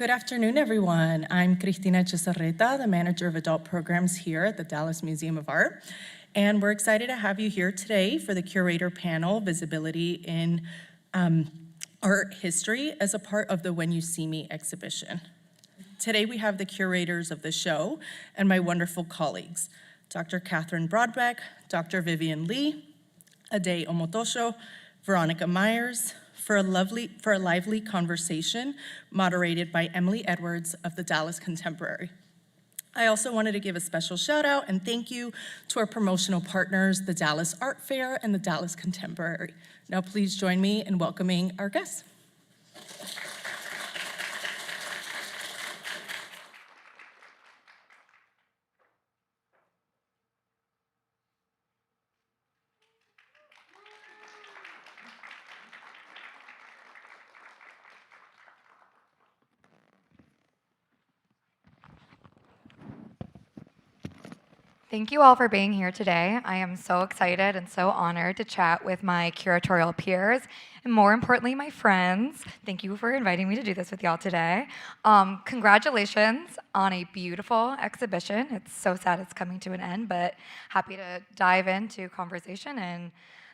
Good afternoon, everyone. I'm Cristina Chisarreta, the manager of adult programs here at the Dallas Museum of Art. And we're excited to have you here today for the curator panel, Visibility in Art History, as a part of the When You See Me exhibition. Today we have the curators of the show and my wonderful colleagues, Dr. Catherine Broadbeck, Dr. Vivian Lee, Ade Omotosho, Veronica Myers, for a lively conversation moderated by Emily Edwards of the Dallas Contemporary. I also wanted to give a special shout out and thank you to our promotional partners, the Dallas Art Fair and the Dallas Contemporary. Now please join me in welcoming our guests. Thank you all for being here today. I am so excited and so honored to chat with my curatorial peers and more importantly, my friends. Thank you for inviting me to do this with y'all today. Congratulations on a beautiful exhibition. It's so sad it's coming to an end, but happy to dive into conversation and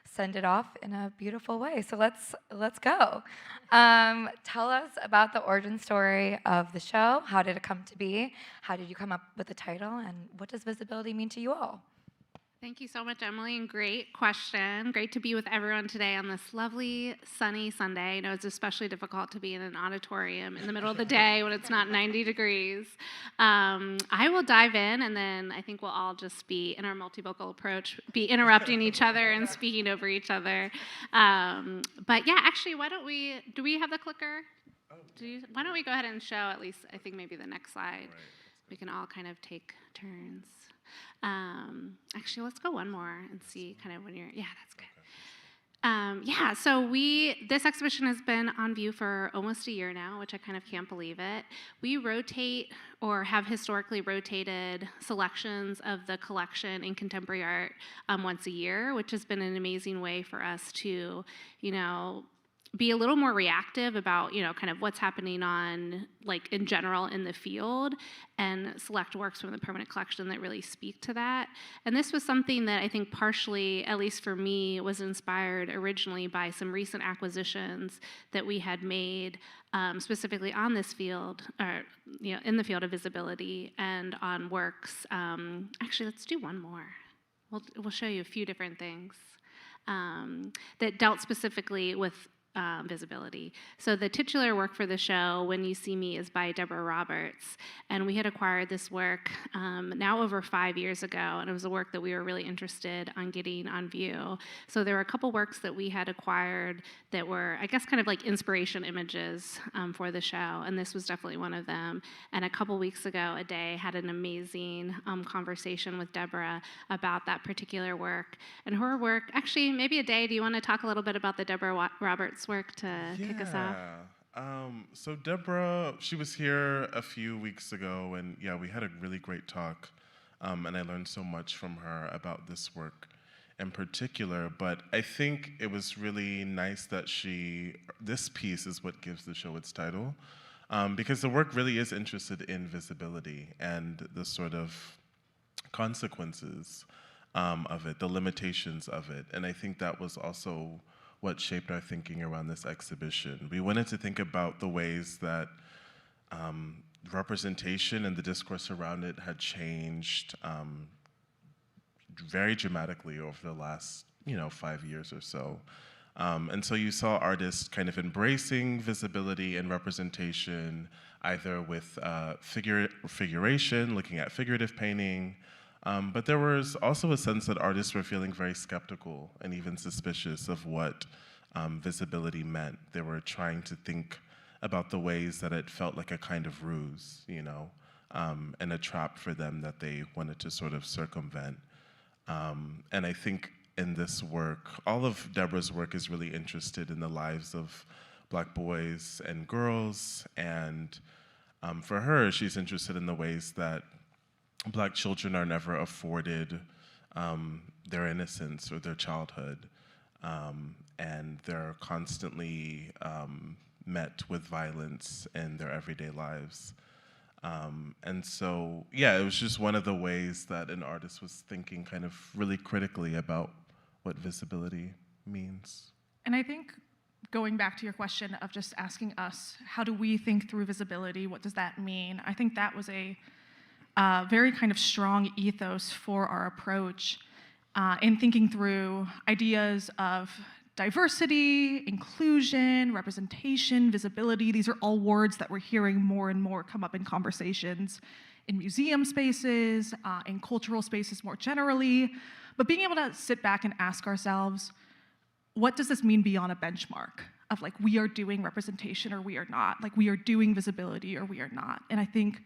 send it off in a beautiful way. So let's go. Tell us about the origin story of the show. How did it come to be? How did you come up with the title? And what does visibility mean to you all? Thank you so much, Emily, and great question. Great to be with everyone today on this lovely, sunny Sunday. I know it's especially difficult to be in an auditorium in the middle of the day when it's not 90 degrees. I will dive in, and then I think we'll all just be, in our multivocal approach, be interrupting each other and speaking over each other. But yeah, actually, do we have the clicker? Why don't we go ahead and show at least, I think maybe the next slide. We can all kind of take turns. Actually, let's go one more and see kind of when you're, yeah, that's good. So this exhibition has been on view for almost a year now, which I kind of can't believe it. We rotate or have historically rotated selections of the collection in contemporary art once a year, which has been an amazing way for us to, be a little more reactive about, kind of what's happening on, like, in general in the field and select works from the permanent collection that really speak to that. And this was something that I think partially, at least for me, was inspired originally by some recent acquisitions that we had made specifically on this field, or, in the field of visibility and on works. Actually, let's do one more. We'll show you a few different things that dealt specifically with visibility. So the titular work for the show, When You See Me, is by Deborah Roberts, and we had acquired this work now over 5 years ago, and it was a work that we were really interested on getting on view. So there were a couple works that we had acquired that were, I guess, kind of like inspiration images for the show, and this was definitely one of them. And a couple weeks ago, Ade had an amazing conversation with Deborah about that particular work. And her work, actually, maybe Ade, do you want to talk a little bit about the Deborah Roberts work to kick us off? So Deborah, she was here a few weeks ago, and yeah, we had a really great talk, and I learned so much from her about this work in particular, but I think it was really nice that this piece is what gives the show its title, because the work really is interested in visibility and the sort of consequences of it, the limitations of it, and I think that was also what shaped our thinking around this exhibition. We wanted to think about the ways that representation and the discourse around it had changed very dramatically over the last 5 years or so. And so you saw artists kind of embracing visibility and representation, either with figuration, looking at figurative painting, but there was also a sense that artists were feeling very skeptical and even suspicious of what visibility meant. They were trying to think about the ways that it felt like a kind of ruse, and a trap for them that they wanted to sort of circumvent. And I think in this work, all of Deborah's work is really interested in the lives of Black boys and girls, and for her, she's interested in the ways that Black children are never afforded their innocence or their childhood, and they're constantly met with violence in their everyday lives. And so, yeah, it was just one of the ways that an artist was thinking kind of really critically about what visibility means. And I think going back to your question of just asking us, how do we think through visibility? What does that mean? I think that was a very kind of strong ethos for our approach in thinking through ideas of diversity, inclusion, representation, visibility. These are all words that we're hearing more and more come up in conversations in museum spaces, in cultural spaces more generally. But being able to sit back and ask ourselves, what does this mean beyond a benchmark of like, we are doing representation or we are not, like we are doing visibility or we are not. And I think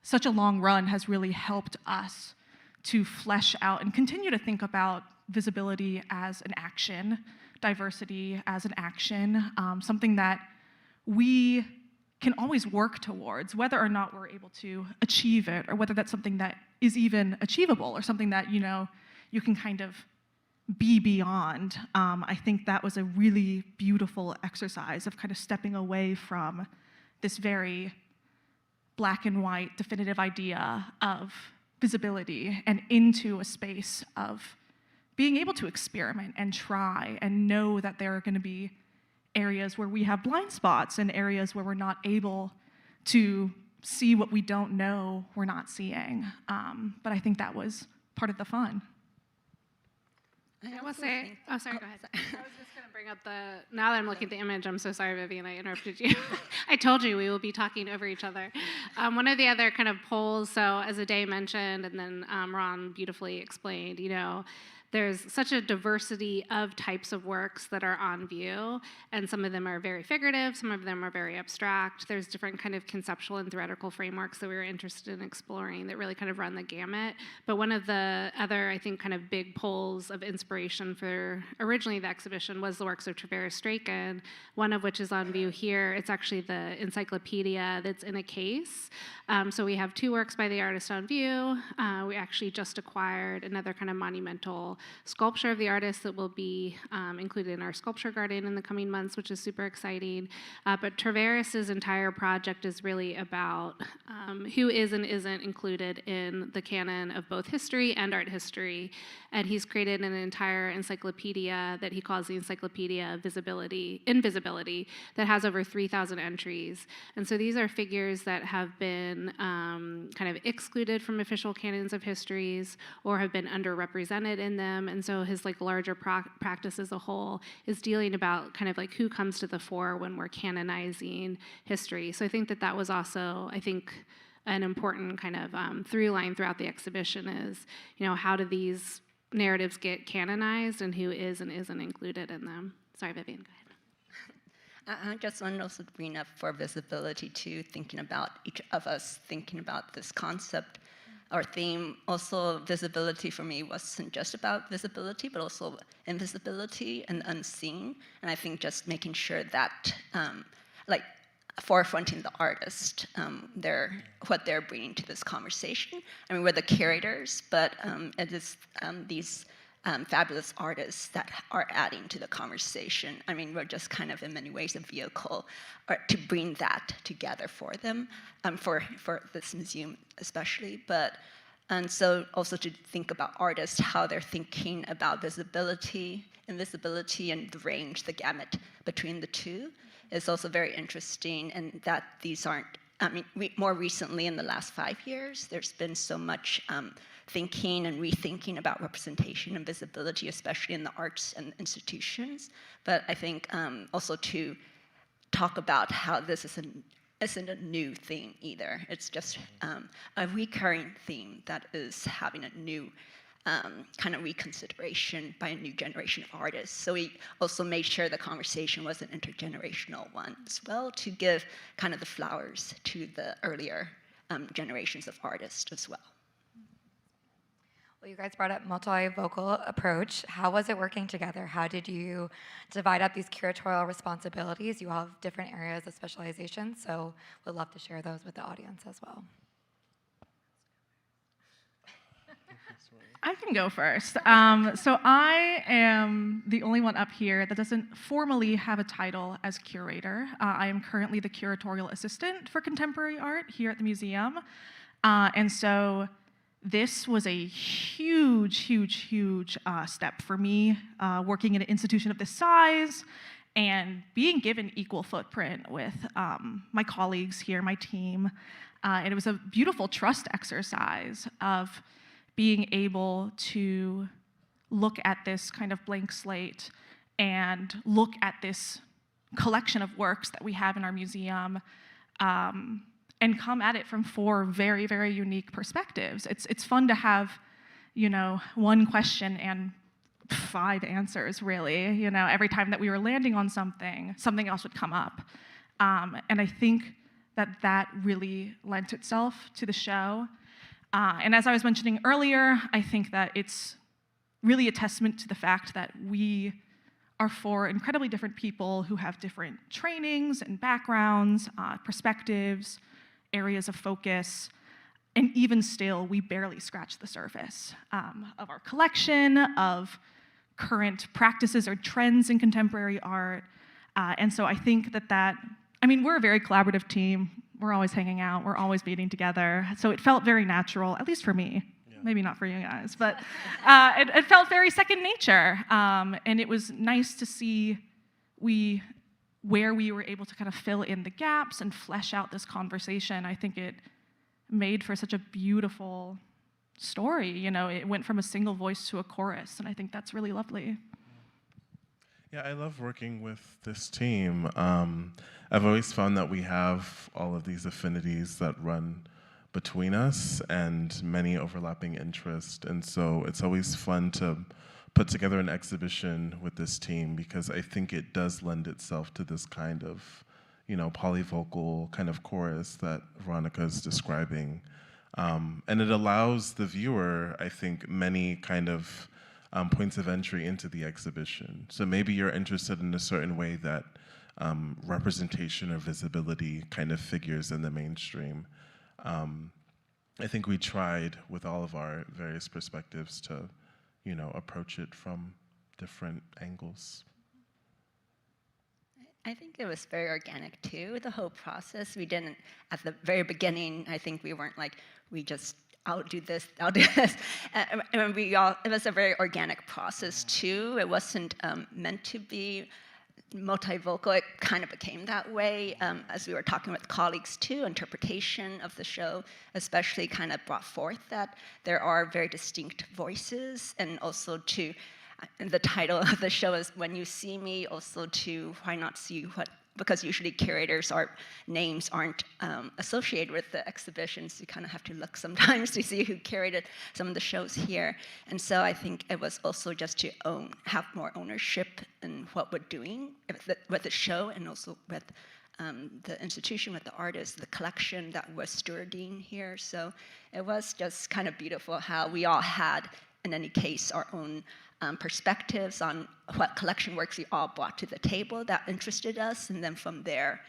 such a long run has really helped us to flesh out and continue to think about visibility as an action, diversity as an action, something that we can always work towards, whether or not we're able to achieve it, or whether that's something that is even achievable, or something that, you know, you can kind of be beyond. I think that was a really beautiful exercise of kind of stepping away from this very black and white definitive idea of visibility and into a space of being able to experiment and try and know that there are going to be areas where we have blind spots and areas where we're not able to see what we don't know we're not seeing. But I think that was part of the fun. I will say, oh, sorry, go ahead. I was just going to bring up now that I'm looking at the image, I'm so sorry, Vivian, I interrupted you. I told you we will be talking over each other. One of the other kind of polls, so as Ade mentioned, and then Ron beautifully explained, you know, there's such a diversity of types of works that are on view, and some of them are very figurative, some of them are very abstract. There's different kind of conceptual and theoretical frameworks that we were interested in exploring that really kind of run the gamut. But one of the other, I think, kind of big polls of inspiration for originally the exhibition was the works of Travera-Strachan, one of which is on view here. It's actually the encyclopedia that's in a case. So we have two works by the artist on view. We actually just acquired another kind of monumental sculpture of the artist that will be included in our sculpture garden in the coming months, which is super exciting. But Traveris's entire project is really about who is and isn't included in the canon of both history and art history. And he's created an entire encyclopedia that he calls the Encyclopedia of Invisibility, that has over 3,000 entries. And so these are figures that have been kind of excluded from official canons of histories or have been underrepresented in them. And so his like larger practice as a whole is dealing about kind of like who comes to the fore when we're canonizing history. So I think that that was also, I think, an important kind of through line throughout the exhibition is, you know, how do these narratives get canonized and who is and isn't included in them? Sorry, Vivian, go ahead. I just want to also bring up for visibility too, thinking about each of us thinking about this concept. Our theme, also visibility for me wasn't just about visibility, but also invisibility and unseen. And I think just making sure that, like, forefronting the artist, what they're bringing to this conversation. I mean, we're the curators, but it is these fabulous artists that are adding to the conversation. I mean, we're just kind of in many ways a vehicle to bring that together for them, for this museum especially. And so also to think about artists, how they're thinking about visibility, invisibility, and the range, the gamut between the two is also very interesting, and that these aren't, I mean, more recently in the last 5 years, there's been so much thinking and rethinking about representation and visibility, especially in the arts and institutions. But I think also to talk about how this isn't a new theme either. It's just a recurring theme that is having a new kind of reconsideration by a new generation of artists. So we also made sure the conversation was an intergenerational one as well, to give kind of the flowers to the earlier generations of artists as well. Well, you guys brought up multi-vocal approach. How was it working together? How did you divide up these curatorial responsibilities? You all have different areas of specialization, so we'd love to share those with the audience as well. I can go first. So I am the only one up here that doesn't formally have a title as curator. I am currently the curatorial assistant for contemporary art here at the museum. And so this was a huge step for me, working in an institution of this size and being given equal footprint with my colleagues here, my team. And it was a beautiful trust exercise of being able to look at this kind of blank slate and look at this collection of works that we have in our museum, and come at it from 4 very, very unique perspectives. It's fun to have, one question and 5 answers, really. Every time that we were landing on something else would come up. And I think that really lent itself to the show. And as I was mentioning earlier, I think that it's really a testament to the fact that we are 4 incredibly different people who have different trainings and backgrounds, perspectives, areas of focus, and even still, we barely scratch the surface of our collection, of current practices or trends in contemporary art. And so I think we're a very collaborative team. We're always hanging out, we're always meeting together. So it felt very natural, at least for me. Yeah. Maybe not for you guys, but it felt very second nature. And it was nice to see where we were able to kind of fill in the gaps and flesh out this conversation. I think it made for such a beautiful story. It went from a single voice to a chorus, and I think that's really lovely. Yeah, I love working with this team. I've always found that we have all of these affinities that run between us and many overlapping interests. And so it's always fun to put together an exhibition with this team because I think it does lend itself to this kind of, polyvocal kind of chorus that Veronica is describing. And it allows the viewer, I think, many kind of points of entry into the exhibition. So maybe you're interested in a certain way that representation or visibility kind of figures in the mainstream. I think we tried with all of our various perspectives to, approach it from different angles. I think it was very organic too, the whole process. We didn't, at the very beginning, I think we weren't like, we just, I'll do this. And it was a very organic process too. It wasn't meant to be multivocal. It kind of became that way as we were talking with colleagues too. Interpretation of the show especially kind of brought forth that there are very distinct voices, and also the title of the show is When You See Me, also to why not see what, because usually curators' names aren't associated with the exhibitions. You kind of have to look sometimes to see who curated some of the shows here. And so I think it was also just to have more ownership in what we're doing with the show, and also with the institution, with the artists, the collection that we're stewarding here. So it was just kind of beautiful how we all had, in any case, our own perspectives on what collection works we all brought to the table that interested us, and then from there,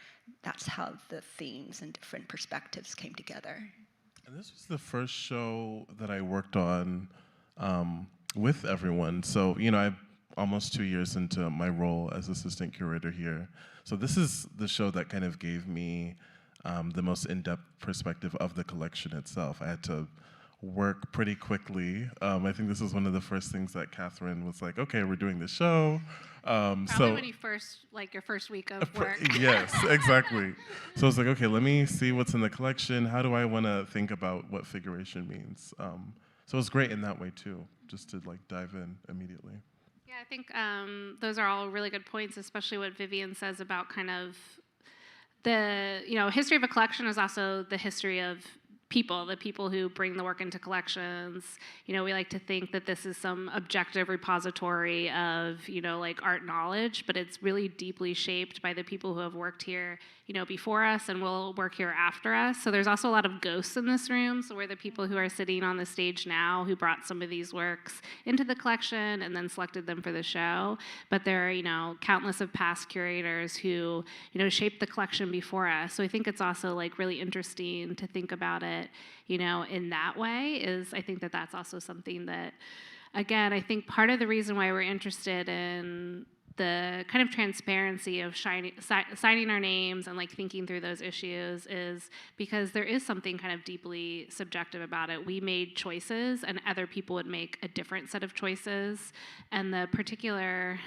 that's how the themes and different perspectives came together. And this was the first show that I worked on with everyone. So, I'm almost 2 years into my role as assistant curator here. So this is the show that kind of gave me the most in-depth perspective of the collection itself. I had to work pretty quickly. I think this was one of the first things that Catherine was like, okay, we're doing the show. Probably when you your first week of work. Yes, exactly. So I was like, okay, let me see what's in the collection. How do I want to think about what figuration means? So it was great in that way too, just to dive in immediately. Yeah, I think those are all really good points, especially what Vivian says about kind of the, history of a collection is also the history of the people who bring the work into collections. We like to think that this is some objective repository of, art knowledge, but it's really deeply shaped by the people who have worked here, before us and will work here after us. So there's also a lot of ghosts in this room. So we're the people who are sitting on the stage now who brought some of these works into the collection and then selected them for the show. But there are, countless of past curators who, shaped the collection before us. So I think it's also really interesting to think about it it, in that way I think that that's also something that, again, I think part of the reason why we're interested in the kind of transparency of signing our names and like thinking through those issues is because there is something kind of deeply subjective about it. We made choices and other people would make a different set of choices, and the particular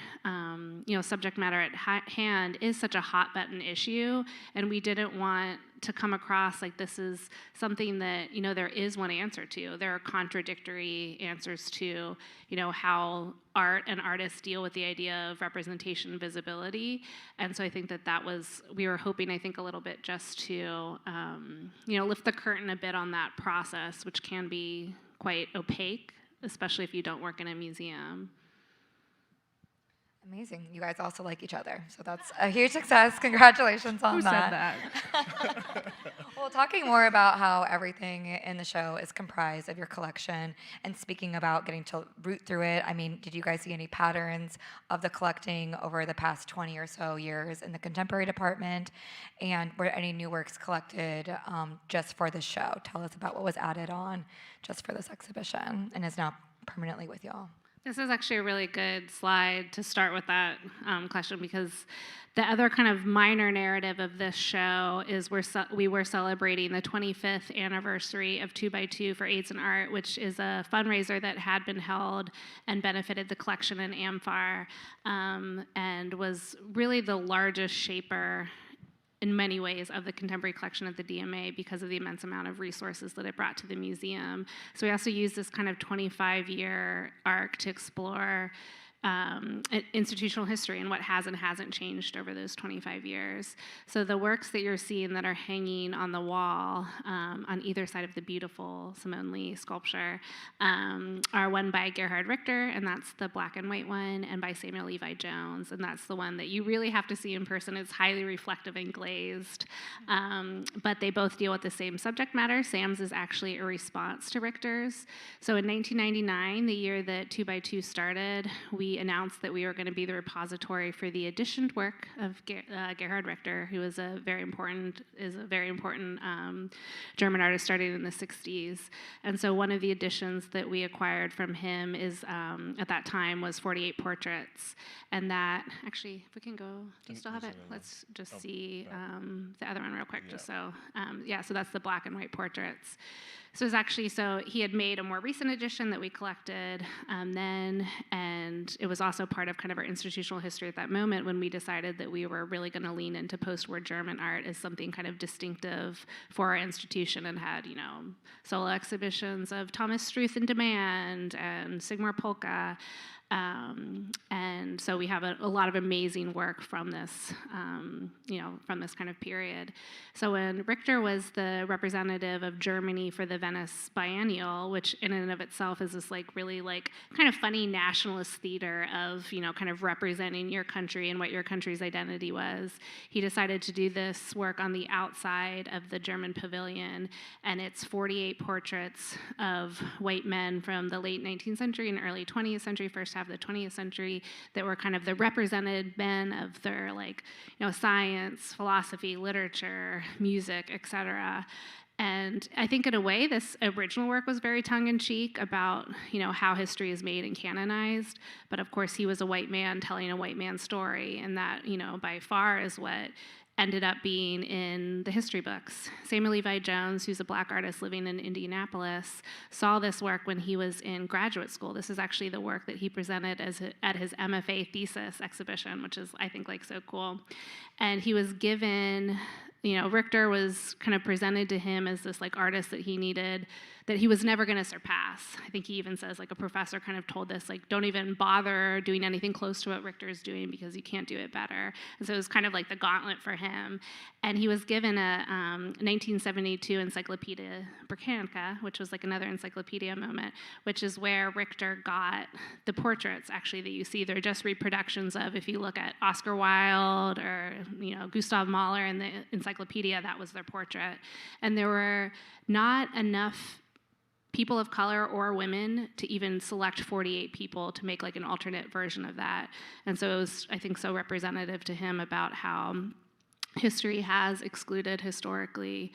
subject matter at hand is such a hot button issue, and we didn't want to come across like this is something that there is one answer to. There are contradictory answers to how art and artists deal with the idea of representation and visibility. And so I think we were hoping, I think, a little bit just to lift the curtain a bit on that process, which can be quite opaque, especially if you don't work in a museum. Amazing. You guys also like each other, so that's a huge success. Congratulations on Who that. said that? Well, talking more about how everything in the show is comprised of your collection and speaking about getting to root through it, I mean, did you guys see any patterns of the collecting over the past 20 or so years in the contemporary department? And were any new works collected just for the show? Tell us about what was added on just for this exhibition and is now permanently with y'all. This is actually a really good slide to start with that question, because the other kind of minor narrative of this show is we were celebrating the 25th anniversary of 2x2 for AIDS and Art, which is a fundraiser that had been held and benefited the collection in AmFAR, and was really the largest shaper in many ways of the contemporary collection of the DMA because of the immense amount of resources that it brought to the museum. So we also used this kind of 25-year arc to explore institutional history and what has and hasn't changed over those 25 years. So the works that you're seeing that are hanging on the wall on either side of the beautiful Simone Lee sculpture are one by Gerhard Richter, and that's the black and white one, and by Samuel Levi Jones, and that's the one that you really have to see in person. It's highly reflective and glazed, but they both deal with the same subject matter. Sam's is actually a response to Richter's. So in 1999, the year that 2x2 started, we announced that we were going to be the repository for the editioned work of Gerhard Richter, who is a very important German artist starting in the 60s. And so one of the editions that we acquired from him is, at that time, was 48 portraits. And that, actually, if we can go, do you still have it? Let's just see the other one real quick, just so, so that's the black and white portraits. So it was actually, he had made a more recent edition that we collected then, and it was also part of kind of our institutional history at that moment when we decided that we were really going to lean into post-war German art as something kind of distinctive for our institution, and had, solo exhibitions of Thomas Struth in Demand and Sigmar Polka. And so we have a lot of amazing work from this, from this kind of period. So when Richter was the representative of Germany for the Venice Biennial, which in and of itself is this really kind of funny nationalist theater of, kind of representing your country and what your country's identity was, he decided to do this work on the outside of the German pavilion, and it's 48 portraits of white men from the late 19th century and early 20th century, first half of the 20th century, that were kind of the represented men of their science, philosophy, literature, music, etc. And I think in a way this original work was very tongue-in-cheek about how history is made and canonized, but of course he was a white man telling a white man's story, and that by far is what ended up being in the history books. Samuel Levi Jones, who's a black artist living in Indianapolis, saw this work when he was in graduate school. This is actually the work that he presented at his MFA thesis exhibition, which is, I think, so cool. And he was given, Richter was kind of presented to him as this artist that he needed, that he was never going to surpass. I think he even says, a professor kind of told this, don't even bother doing anything close to what Richter is doing because you can't do it better. And so it was kind of the gauntlet for him. And he was given a 1972 Encyclopedia Britannica, which was another encyclopedia moment, which is where Richter got the portraits, actually, that you see. They're just reproductions of, if you look at Oscar Wilde or, Gustav Mahler in the encyclopedia, that was their portrait. And there were not enough people of color or women to even select 48 people to make an alternate version of that. And so it was, I think, so representative to him about how history has excluded historically,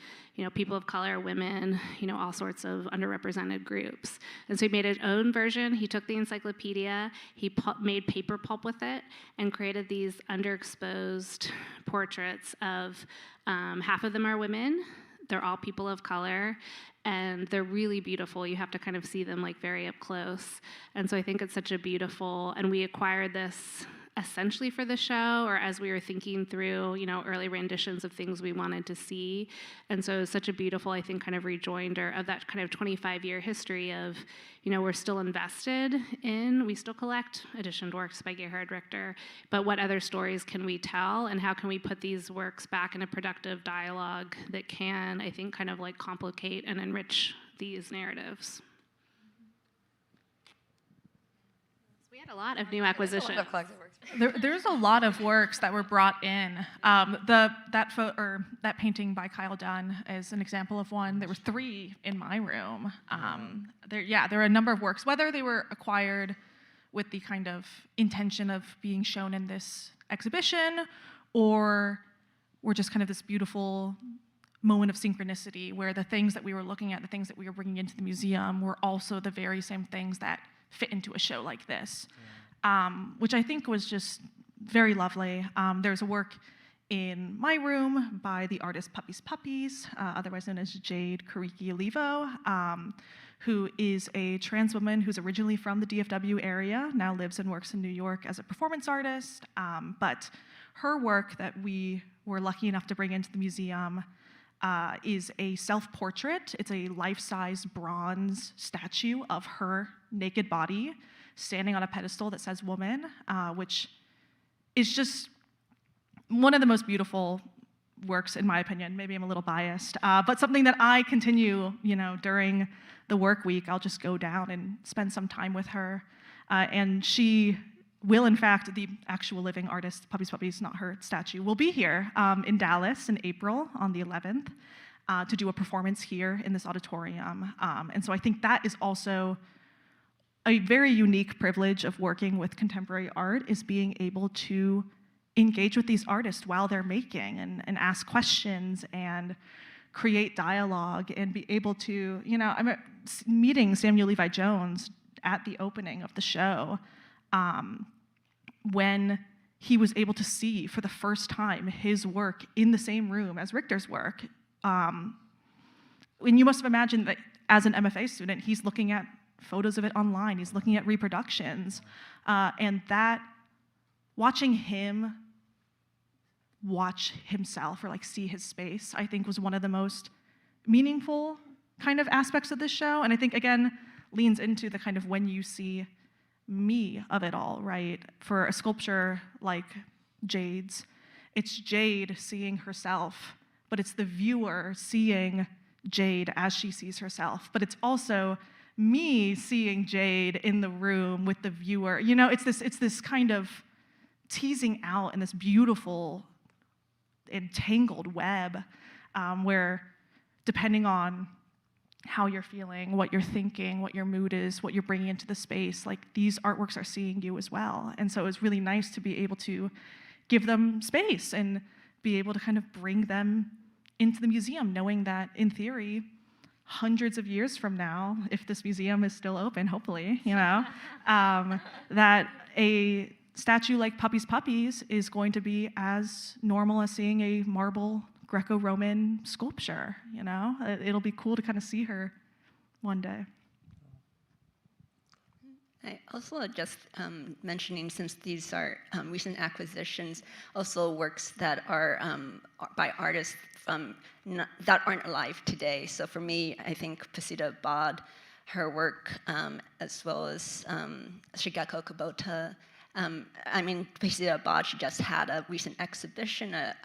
people of color, women, all sorts of underrepresented groups. And so he made his own version. He took the encyclopedia, he made paper pulp with it, and created these underexposed portraits of, half of them are women, they're all people of color, and they're really beautiful. You have to kind of see them like very up close. And so I think it's such a beautiful, and we acquired this essentially for the show, or as we were thinking through, early renditions of things we wanted to see. And so it's such a beautiful, I think, kind of rejoinder of that kind of 25-year history of, we're still invested in, we still collect editioned works by Gerhard Richter, but what other stories can we tell, and how can we put these works back in a productive dialogue that can, I think, kind of like complicate and enrich these narratives. We had a lot of new acquisitions. There's a lot of works that were brought in. That painting by Kyle Dunn is an example of one. There were 3 in my room. There are a number of works, whether they were acquired with the kind of intention of being shown in this exhibition, or were just kind of this beautiful moment of synchronicity where the things that we were looking at, the things that we were bringing into the museum, were also the very same things that fit into a show like this, which I think was just very lovely. There's a work in my room by the artist Puppies, otherwise known as Jade Kariki-Olivo, who is a trans woman who's originally from the DFW area, now lives and works in New York as a performance artist. But her work that we were lucky enough to bring into the museum is a self-portrait. It's a life-size bronze statue of her naked body standing on a pedestal that says woman, which is just one of the most beautiful works, in my opinion. Maybe I'm a little biased, but something that I continue, during the work week. I'll just go down and spend some time with her. And she will, in fact, the actual living artist, Puppies, not her statue, will be here in Dallas in April on the 11th to do a performance here in this auditorium. And so I think that is also a very unique privilege of working with contemporary art, is being able to engage with these artists while they're making and ask questions and create dialogue and be able to, I'm meeting Samuel Levi Jones at the opening of the show when he was able to see for the first time his work in the same room as Richter's work. And you must have imagined that as an MFA student, he's looking at photos of it online, he's looking at reproductions, and that watching him watch himself or see his space, I think was one of the most meaningful kind of aspects of this show. And I think, again, leans into the kind of when you see me of it all, right? For a sculpture like Jade's, it's Jade seeing herself, but it's the viewer seeing Jade as she sees herself. But it's also me seeing Jade in the room with the viewer. It's this kind of teasing out in this beautiful entangled web where, depending on how you're feeling, what you're thinking, what your mood is, what you're bringing into the space, these artworks are seeing you as well. And so it's really nice to be able to give them space and be able to kind of bring them into the museum, knowing that, in theory, hundreds of years from now, if this museum is still open, hopefully, that a statue like Puppies is going to be as normal as seeing a marble Greco-Roman sculpture, It'll be cool to kind of see her one day. I also just mentioning, since these are recent acquisitions, also works that are by artists that aren't alive today. So for me, I think Pasita Abad, her work, as well as Shigeko Kubota. Pasita Abad, she just had a recent exhibition, a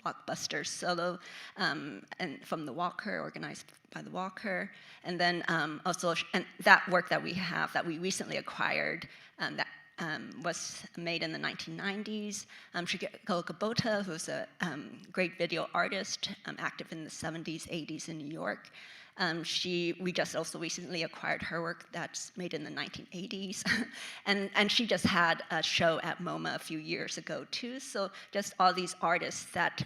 blockbuster solo, and from the Walker, organized by the Walker, and then also that work that we recently acquired, that was made in the 1990s. Shigeko Kubota, who's a great video artist, active in the 70s, 80s in New York. We just also recently acquired her work that's made in the 1980s. and she just had a show at MoMA a few years ago too. So just all these artists that,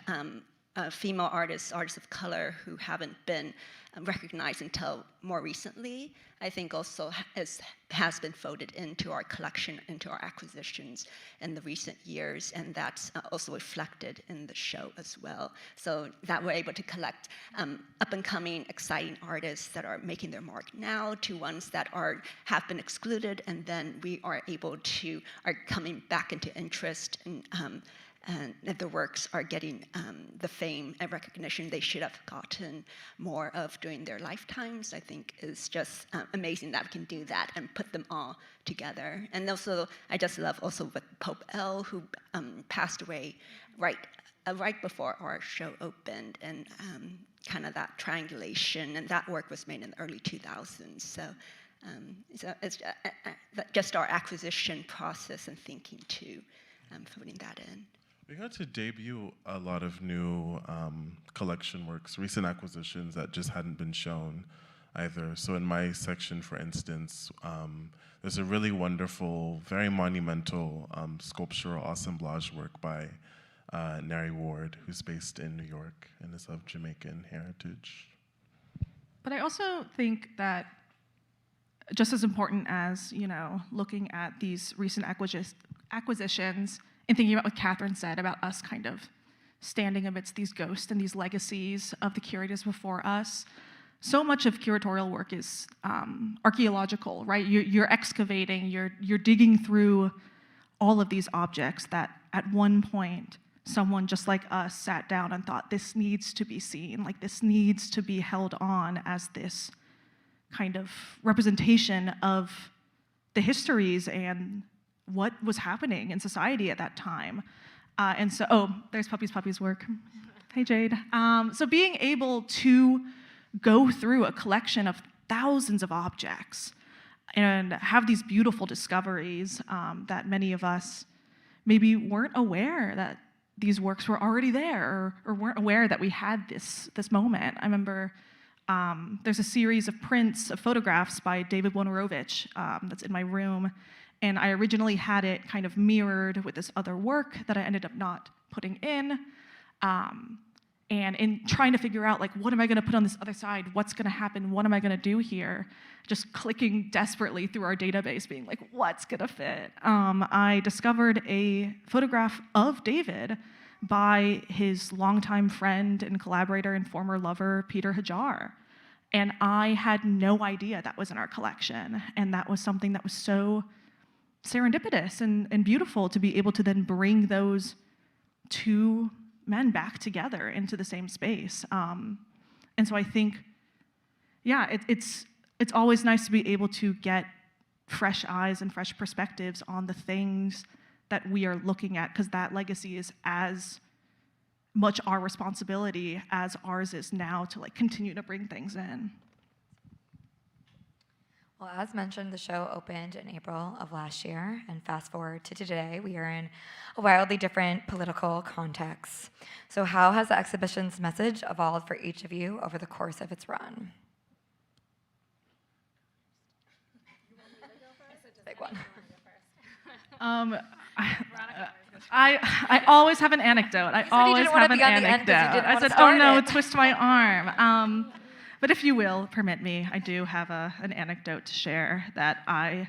female artists of color who haven't been recognized until more recently, I think also has been folded into our collection, into our acquisitions in the recent years, and that's also reflected in the show as well. So that we're able to collect up-and-coming, exciting artists that are making their mark now to ones that have been excluded, and then we are coming back into interest and that the works are getting the fame and recognition they should have gotten more of during their lifetimes. I think is just amazing that we can do that and put them all together. And also, I just love also with Pope L, who passed away right before our show opened, and kind of that triangulation, and that work was made in the early 2000s. So it's just our acquisition process and thinking too, putting that in. We got to debut a lot of new collection works, recent acquisitions that just hadn't been shown either. So in my section, for instance, there's a really wonderful, very monumental sculptural assemblage work by Neri Ward, who's based in New York and is of Jamaican heritage. But I also think that just as important as, looking at these recent acquisitions and thinking about what Catherine said about us kind of standing amidst these ghosts and these legacies of the curators before us, so much of curatorial work is archaeological, right? You're excavating, you're digging through all of these objects that at one point someone just like us sat down and thought, this needs to be seen, like this needs to be held on as this kind of representation of the histories and what was happening in society at that time. And so, there's Puppy's work. Hey, Jade. So being able to go through a collection of thousands of objects and have these beautiful discoveries that many of us maybe weren't aware that these works were already there, or weren't aware that we had this moment. I remember there's a series of prints of photographs by David Wojnarowicz that's in my room. And I originally had it kind of mirrored with this other work that I ended up not putting in. And in trying to figure out, like, what am I gonna put on this other side? What's gonna happen? What am I gonna do here? Just clicking desperately through our database, being like, what's gonna fit? I discovered a photograph of David by his longtime friend and collaborator and former lover, Peter Hajar. And I had no idea that was in our collection. And that was something that was so serendipitous and beautiful to be able to then bring those two men back together into the same space. And so I think, it's always nice to be able to get fresh eyes and fresh perspectives on the things that we are looking at, because that legacy is as much our responsibility as ours is now to continue to bring things in. Well, as mentioned, the show opened in April of last year, and fast forward to today, we are in a wildly different political context. So how has the exhibition's message evolved for each of you over the course of its run? Big one. I always have an anecdote. I said, oh no, twist my arm. But if you will permit me, I do have an anecdote to share that I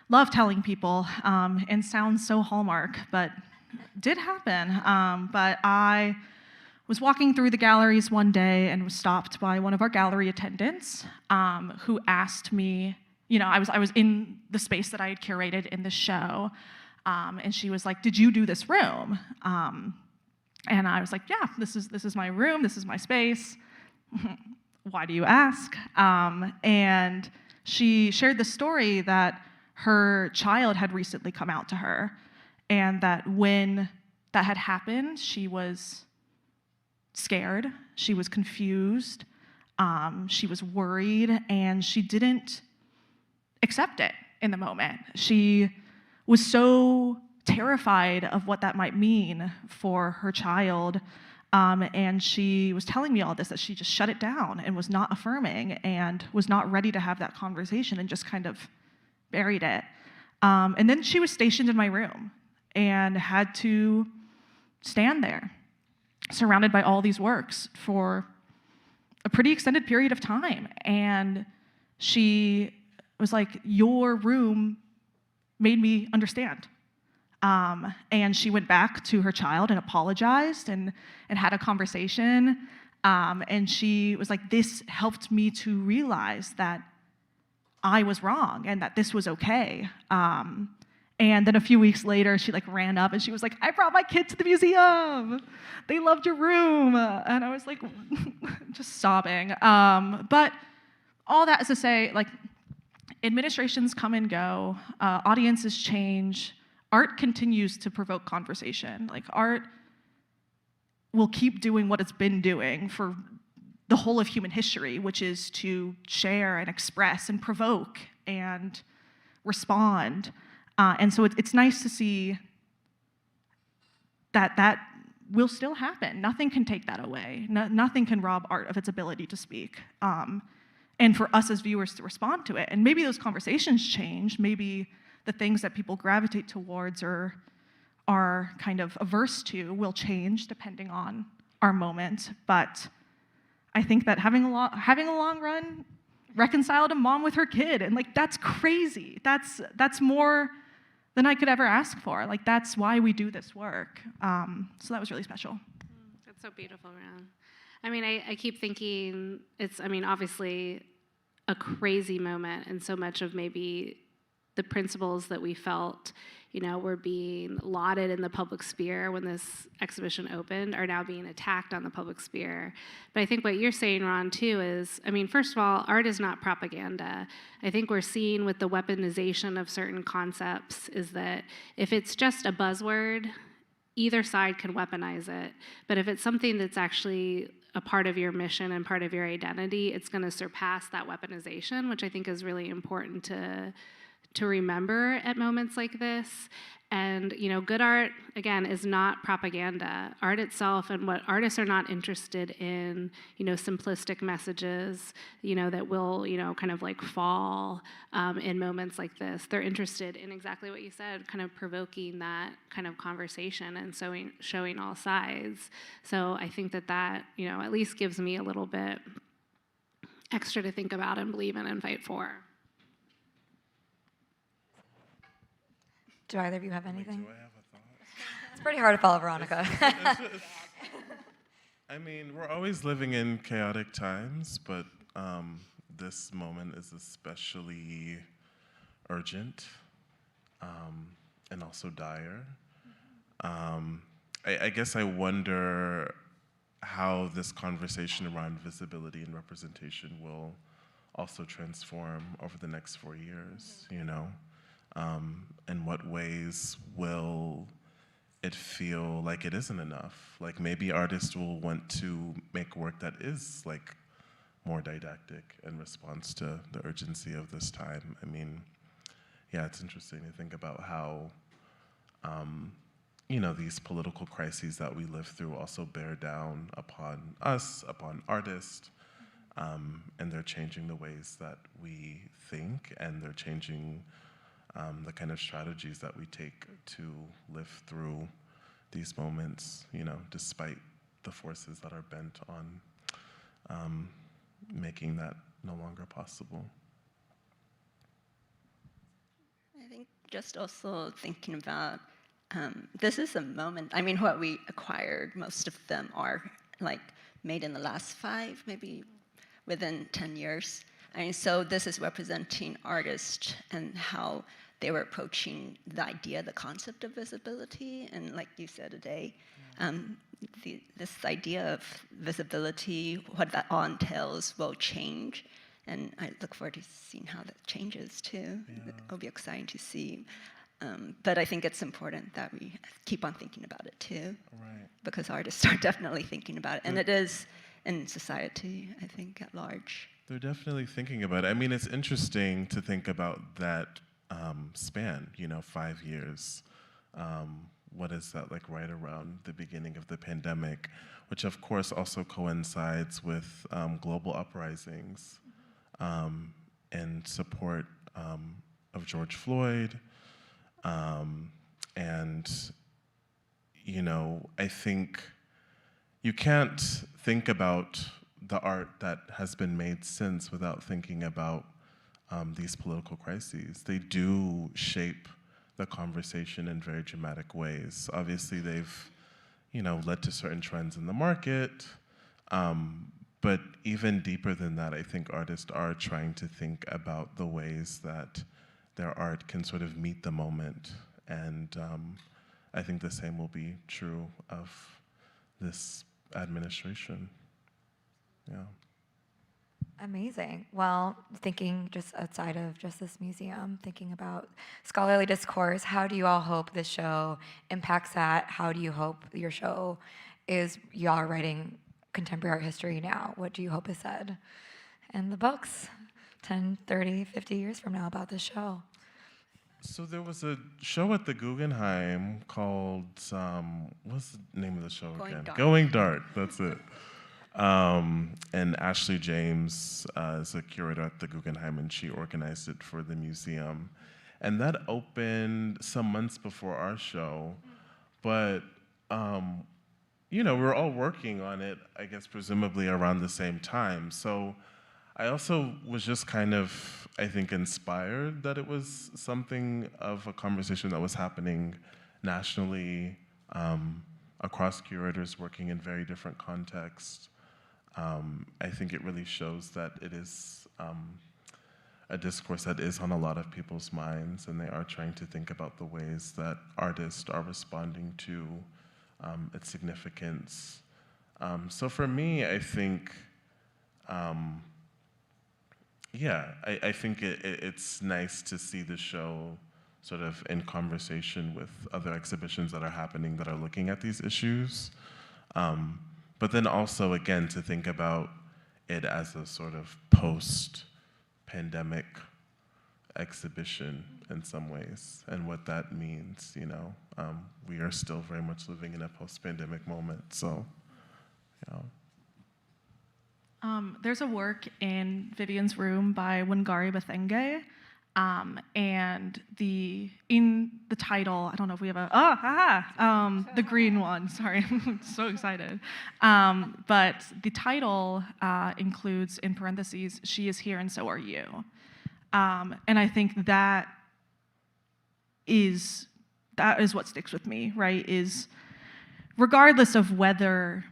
love telling people, and sounds so Hallmark, but did happen. But I was walking through the galleries one day and was stopped by one of our gallery attendants, who asked me, I was in the space that I had curated in the show, and she was like, "Did you do this room?" And I was like, "Yeah, this is my room. This is my space." Why do you ask? And she shared the story that her child had recently come out to her, and that when that had happened, she was scared, she was confused, she was worried, and she didn't accept it in the moment. She was so terrified of what that might mean for her child, And she was telling me all this, that she just shut it down and was not affirming and was not ready to have that conversation and just kind of buried it. And then she was stationed in my room and had to stand there, surrounded by all these works for a pretty extended period of time. And she was like, your room made me understand. And she went back to her child and apologized and had a conversation. And she was like, this helped me to realize that I was wrong and that this was okay. And then a few weeks later, she like ran up and she was like, I brought my kid to the museum. They loved your room. And I was like, just sobbing. But all that is to say, like, administrations come and go, audiences change, art continues to provoke conversation. Like, art will keep doing what it's been doing for the whole of human history, which is to share and express and provoke and respond. And so it's nice to see that that will still happen. Nothing can take that away. Nothing can rob art of its ability to speak. And for us as viewers to respond to it. And maybe those conversations change. Maybe the things that people gravitate towards or are kind of averse to will change depending on our moment. But I think that having a long run reconciled a mom with her kid, and like that's crazy. That's more than I could ever ask for. Like that's why we do this work. So that was really special. That's so beautiful, Ron. I mean, I keep thinking it's, I mean, obviously a crazy moment, and so much of maybe the principles that we felt, you know, were being lauded in the public sphere when this exhibition opened are now being attacked on the public sphere. But I think what you're saying, Ron, too, is, I mean, first of all, art is not propaganda. I think we're seeing with the weaponization of certain concepts is that if it's just a buzzword, either side can weaponize it. But if it's something that's actually a part of your mission and part of your identity, it's going to surpass that weaponization, which I think is really important to remember at moments like this. And, you know, good art, again, is not propaganda. Art itself, and what artists are not interested in, you know, simplistic messages, you know, that will, you know, kind of like fall in moments like this. They're interested in exactly what you said, kind of provoking that kind of conversation and showing all sides. So I think that, you know, at least gives me a little bit extra to think about and believe in and fight for. Do either of you have anything? Do I have a thought? It's pretty hard to follow Veronica. I mean, we're always living in chaotic times, but this moment is especially urgent and also dire. I guess I wonder how this conversation around visibility and representation will also transform over the next 4 years, you know? In what ways will it feel like it isn't enough? Like maybe artists will want to make work that is like more didactic in response to the urgency of this time. I mean, yeah, it's interesting to think about how, you know, these political crises that we live through also bear down upon us, upon artists, and they're changing the ways that we think, and they're changing the kind of strategies that we take to live through these moments, you know, despite the forces that are bent on making that no longer possible. I think just also thinking about this is a moment, I mean, what we acquired, most of them are like made in the last 5, maybe within 10 years. I mean, so this is representing artists and how they were approaching the idea, the concept of visibility. And like you said today, this idea of visibility, what that all entails, will change. And I look forward to seeing how that changes too. Yeah. It'll be exciting to see. But I think it's important that we keep on thinking about it too. Right. Because artists are definitely thinking about it. And it is in society, I think, at large. They're definitely thinking about it. I mean, it's interesting to think about that span, you know, 5 years what is that, like right around the beginning of the pandemic, which of course also coincides with global uprisings in support of George Floyd. And, you know, I think you can't think about the art that has been made since without thinking about these political crises. They do shape the conversation in very dramatic ways. Obviously, they've, you know, led to certain trends in the market, but even deeper than that, I think artists are trying to think about the ways that their art can sort of meet the moment. And I think the same will be true of this administration. Yeah. Amazing. Well, thinking just outside of just this museum, thinking about scholarly discourse, how do you all hope this show impacts that? How do you hope your show is, y'all are writing contemporary art history now? What do you hope is said in the books 10, 30, 50 years from now about this show? So there was a show at the Guggenheim called, what's the name of the show Going again? Dark. Going Dark, that's it. And Ashley James is a curator at the Guggenheim, and she organized it for the museum. And that opened some months before our show, but you know, we were all working on it, I guess, presumably around the same time. So I also was just kind of, I think, inspired that it was something of a conversation that was happening nationally across curators working in very different contexts. I think it really shows that it is a discourse that is on a lot of people's minds, and they are trying to think about the ways that artists are responding to its significance. So for me, I think, yeah, I think it's nice to see the show sort of in conversation with other exhibitions that are happening that are looking at these issues. But then also, again, to think about it as a sort of post-pandemic exhibition in some ways, and what that means, you know. We are still very much living in a post-pandemic moment, so, yeah. There's a work in Vivian's room by Wangari Maathai, and in the title, I don't know if we have the green one, sorry, I'm so excited. But the title includes, in parentheses, "She is here and so are you." And I think that is what sticks with me, right? Is regardless of whether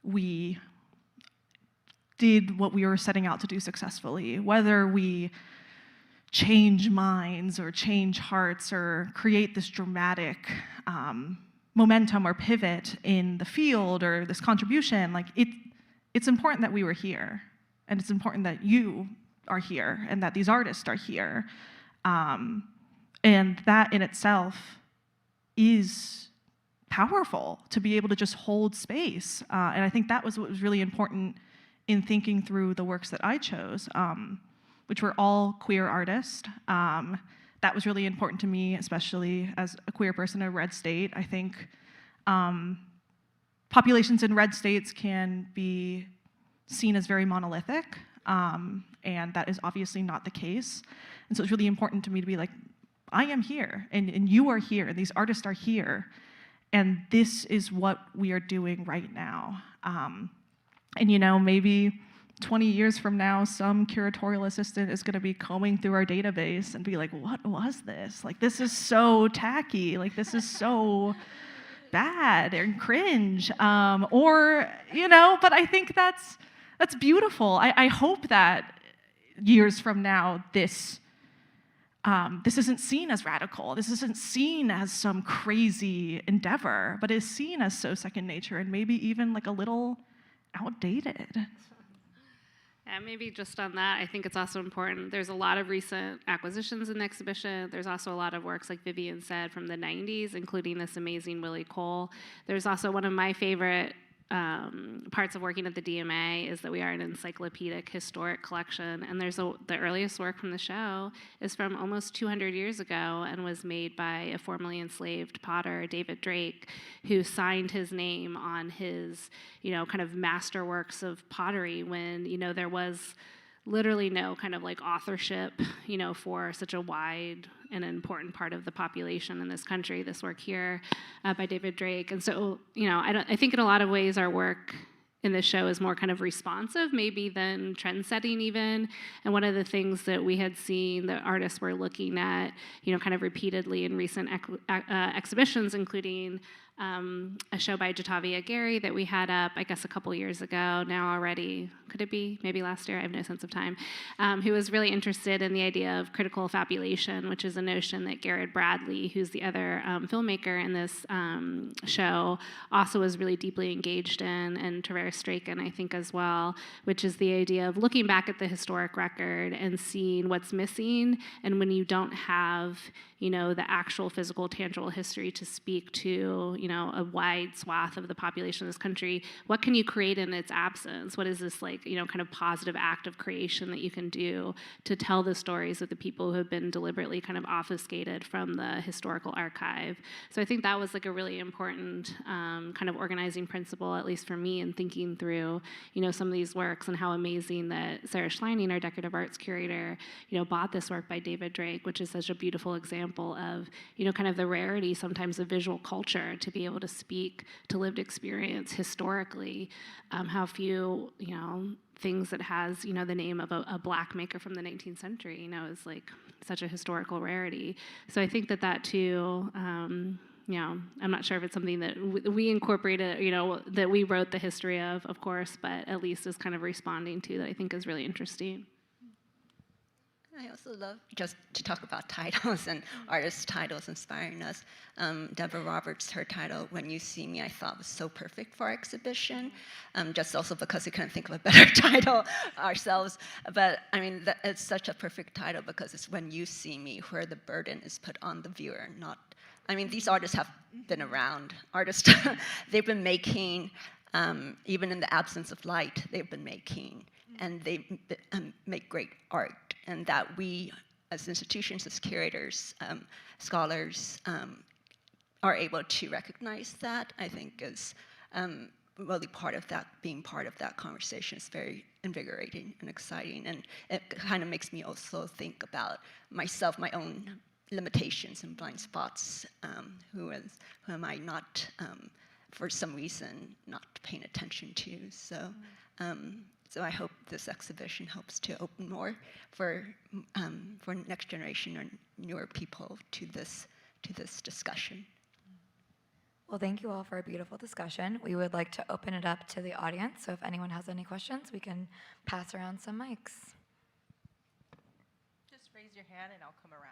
we did what we were setting out to do successfully, whether we change minds or change hearts or create this dramatic momentum or pivot in the field or this contribution, like it's important that we were here, and it's important that you are here and that these artists are here. And that in itself is powerful, to be able to just hold space. And I think that was what was really important in thinking through the works that I chose, which were all queer artists. That was really important to me, especially as a queer person in a red state. I think populations in red states can be seen as very monolithic, and that is obviously not the case. And so it's really important to me to be like, I am here, and you are here, and these artists are here, and this is what we are doing right now. And you know, maybe 20 years from now, some curatorial assistant is gonna be combing through our database and be like, what was this? Like, this is so tacky, like this is so bad and cringe. Or, you know, but I think that's beautiful. I hope that years from now, this isn't seen as radical. This isn't seen as some crazy endeavor, but is seen as so second nature and maybe even like a little outdated. And maybe just on that, I think it's also important. There's a lot of recent acquisitions in the exhibition. There's also a lot of works, like Vivian said, from the 90s, including this amazing Willie Cole. There's also one of my favorite parts of working at the DMA is that we are an encyclopedic historic collection, and the earliest work from the show is from almost 200 years ago and was made by a formerly enslaved potter, David Drake, who signed his name on his, kind of masterworks of pottery when, there was literally no kind of like authorship, for such a wide and important part of the population in this country, this work here by David Drake. And so, I think in a lot of ways our work in this show is more kind of responsive maybe than trend setting even. And one of the things that we had seen that artists were looking at, kind of repeatedly in recent exhibitions, including a show by Jatavia Gary that we had up, I guess, a couple years ago now already. Could it be? Maybe last year? I have no sense of time. Who was really interested in the idea of critical fabulation, which is a notion that Garrett Bradley, who's the other filmmaker in this show, also was really deeply engaged in, and Tavares Strachan, I think, as well, which is the idea of looking back at the historic record and seeing what's missing, and when you don't have, the actual physical, tangible history to speak to, a wide swath of the population of this country, what can you create in its absence? What is this like, kind of positive act of creation that you can do to tell the stories of the people who have been deliberately kind of obfuscated from the historical archive? So I think that was like a really important kind of organizing principle, at least for me, in thinking through, some of these works, and how amazing that Sarah Schleining, our decorative arts curator, bought this work by David Drake, which is such a beautiful example of, kind of the rarity sometimes of visual culture to be able to speak to lived experience historically, how few, things that has, the name of a black maker from the 19th century, is like such a historical rarity. So I think that too, I'm not sure if it's something that we incorporated, that we wrote the history of course, but at least is kind of responding to, that I think is really interesting. I also love just to talk about titles and artists' titles inspiring us. Deborah Roberts, her title, When You See Me, I thought was so perfect for our exhibition, just also because we couldn't think of a better title ourselves. But I mean, it's such a perfect title because it's When You See Me, where the burden is put on the viewer, not, I mean, these artists have been around. Artists, they've been making, even in the absence of light, they've been making, and they make great art. And that we, as institutions, as curators, scholars, are able to recognize that, I think is really part of that, being part of that conversation is very invigorating and exciting. And it kind of makes me also think about myself, my own limitations and blind spots, who am I not, for some reason, not paying attention to. So I hope this exhibition helps to open more for next generation or newer people to this discussion. Well, thank you all for a beautiful discussion. We would like to open it up to the audience. So if anyone has any questions, we can pass around some mics. Just raise your hand and I'll come around.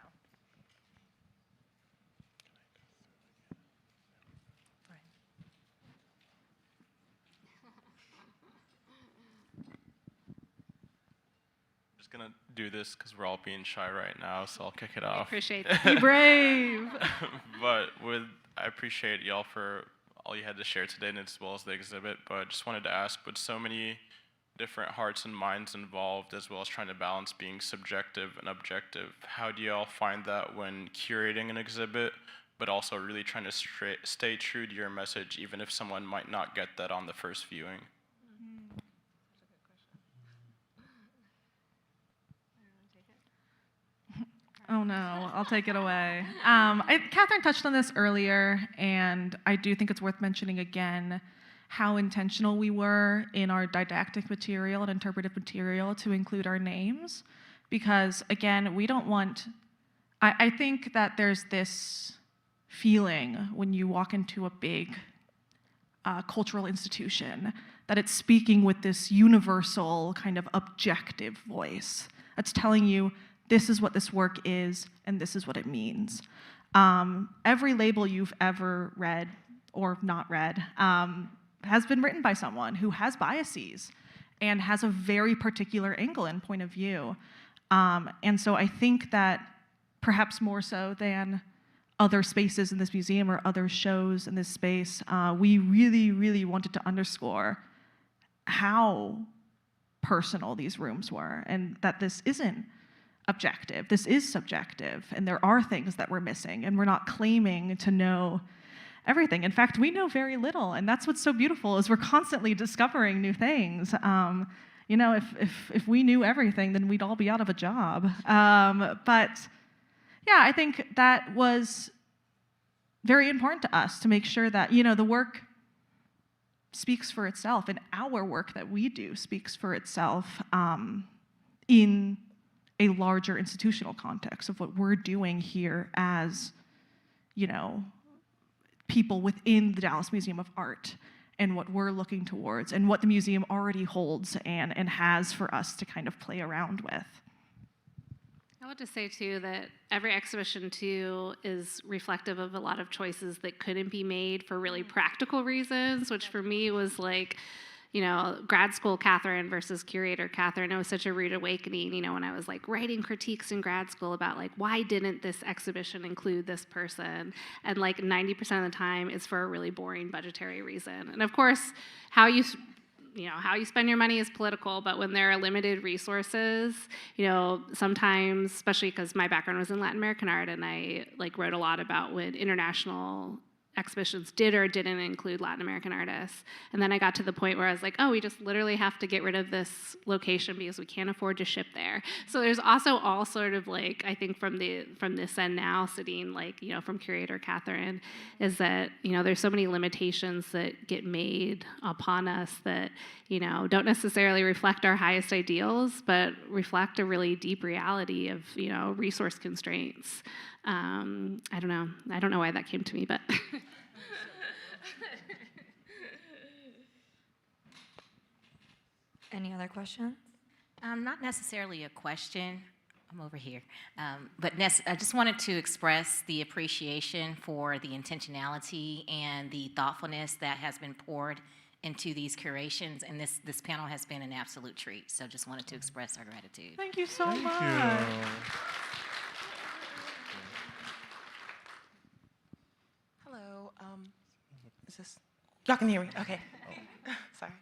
Gonna do this because we're all being shy right now, so I'll kick it off. Appreciate that. Be brave. But I appreciate y'all for all you had to share today, and as well as the exhibit. But just wanted to ask, with so many different hearts and minds involved, as well as trying to balance being subjective and objective, how do y'all find that when curating an exhibit, but also really trying to stay true to your message, even if someone might not get that on the first viewing? Oh no, I'll take it away. Catherine touched on this earlier, and I do think it's worth mentioning again how intentional we were in our didactic material and interpretive material to include our names, because again, we don't want, I think that there's this feeling when you walk into a big cultural institution that it's speaking with this universal kind of objective voice that's telling you, this is what this work is, and this is what it means. Every label you've ever read or not read has been written by someone who has biases and has a very particular angle and point of view. And so I think that perhaps more so than other spaces in this museum or other shows in this space, we really, really wanted to underscore how personal these rooms were, and that this isn't objective, this is subjective, and there are things that we're missing, and we're not claiming to know everything. In fact, we know very little, and that's what's so beautiful, is we're constantly discovering new things. You know, if we knew everything, then we'd all be out of a job. But yeah, I think that was very important to us to make sure that, you know, the work speaks for itself, and our work that we do speaks for itself in a larger institutional context of what we're doing here as, you know, people within the Dallas Museum of Art, and what we're looking towards, and what the museum already holds and has for us to kind of play around with. I would just say, too, that every exhibition, too, is reflective of a lot of choices that couldn't be made for really practical reasons, which for me was like, you know, grad school Catherine versus curator Catherine. It was such a rude awakening, you know, when I was like writing critiques in grad school about like, why didn't this exhibition include this person? And like 90% of the time it's for a really boring budgetary reason. And of course, how you spend your money is political, but when there are limited resources, you know, sometimes, especially because my background was in Latin American art, and I like wrote a lot about when international exhibitions did or didn't include Latin American artists. And then I got to the point where I was like, oh, we just literally have to get rid of this location because we can't afford to ship there. So there's also all sort of like, I think from this end now, sitting like, you know, from curator Catherine, is that, you know, there's so many limitations that get made upon us that, you know, don't necessarily reflect our highest ideals, but reflect a really deep reality of, you know, resource constraints. I don't know why that came to me, but. Any other questions? Not necessarily a question. I'm over here. But I just wanted to express the appreciation for the intentionality and the thoughtfulness that has been poured into these curations, and this panel has been an absolute treat. So just wanted to express our gratitude. Thank you so much. Thank you. Hello. Is this? Y'all can hear me? Okay. Sorry.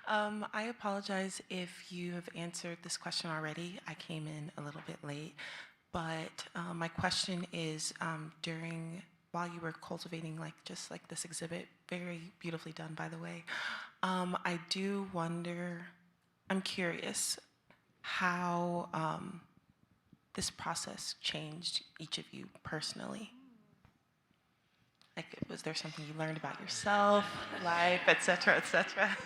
I apologize if you have answered this question already. I came in a little bit late. But my question is, while you were cultivating just like this exhibit, very beautifully done, by the way, I do wonder, I'm curious how this process changed each of you personally. Like, was there something you learned about yourself, life, et cetera, et cetera?